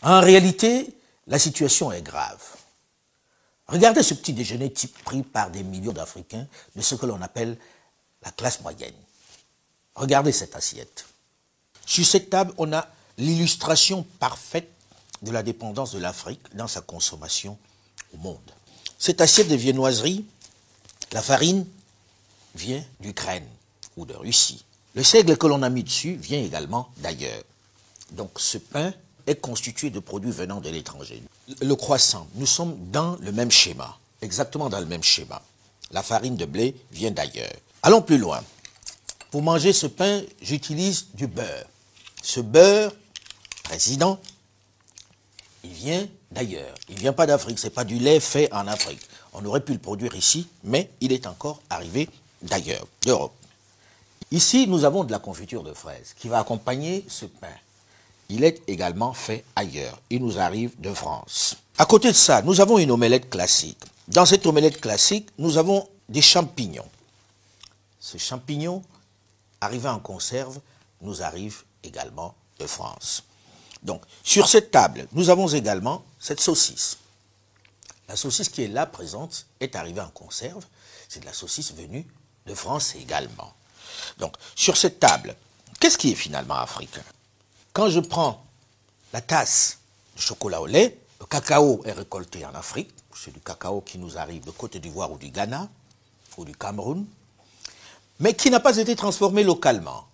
En réalité, la situation est grave. Regardez ce petit déjeuner type pris par des millions d'Africains de ce que l'on appelle la classe moyenne. Regardez cette assiette. Sur cette table, on a l'illustration parfaite de la dépendance de l'Afrique dans sa consommation au monde. Cette assiette de viennoiserie, la farine vient d'Ukraine ou de Russie. Le seigle que l'on a mis dessus vient également d'ailleurs. Donc ce pain est constitué de produits venant de l'étranger. Le croissant, nous sommes dans le même schéma, exactement dans le même schéma. La farine de blé vient d'ailleurs. Allons plus loin. Pour manger ce pain, j'utilise du beurre. Ce beurre, président, il vient d'ailleurs. Il ne vient pas d'Afrique, ce n'est pas du lait fait en Afrique. On aurait pu le produire ici, mais il est encore arrivé d'ailleurs, d'Europe. Ici, nous avons de la confiture de fraises qui va accompagner ce pain. Il est également fait ailleurs. Il nous arrive de France. À côté de ça, nous avons une omelette classique. Dans cette omelette classique, nous avons des champignons. Ce champignon, arrivé en conserve, nous arrive également de France. Donc, sur cette table, nous avons également cette saucisse. La saucisse qui est là présente est arrivée en conserve. C'est de la saucisse venue de France également. Donc, sur cette table, qu'est-ce qui est finalement africain? Quand je prends la tasse de chocolat au lait, le cacao est récolté en Afrique. C'est du cacao qui nous arrive de Côte d'Ivoire ou du Ghana ou du Cameroun, mais qui n'a pas été transformé localement,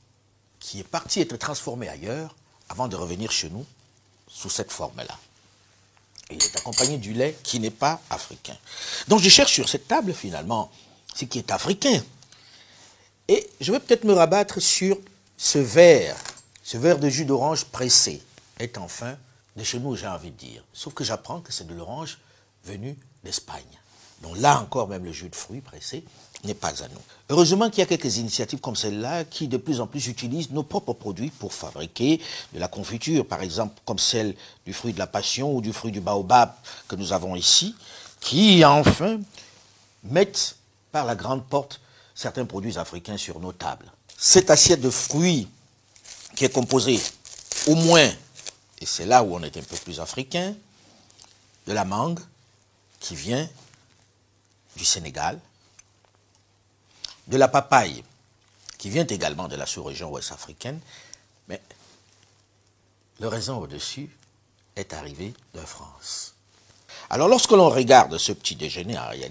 qui est parti être transformé ailleurs avant de revenir chez nous sous cette forme-là. Et il est accompagné du lait qui n'est pas africain. Donc je cherche sur cette table finalement ce qui est africain. Et je vais peut-être me rabattre sur ce verre de jus d'orange pressé est enfin de chez nous, j'ai envie de dire. Sauf que j'apprends que c'est de l'orange venue d'Espagne. Donc là encore, même le jus de fruits pressé n'est pas à nous. Heureusement qu'il y a quelques initiatives comme celle-là qui de plus en plus utilisent nos propres produits pour fabriquer de la confiture, par exemple comme celle du fruit de la passion ou du fruit du baobab que nous avons ici, qui enfin mettent par la grande porte certains produits africains sur nos tables. Cette assiette de fruits qui est composée au moins, et c'est là où on est un peu plus africain, de la mangue qui vient du Sénégal, de la papaye qui vient également de la sous-région ouest africaine, mais le raisin au-dessus est arrivé de France. Alors lorsque l'on regarde ce petit déjeuner en réalité,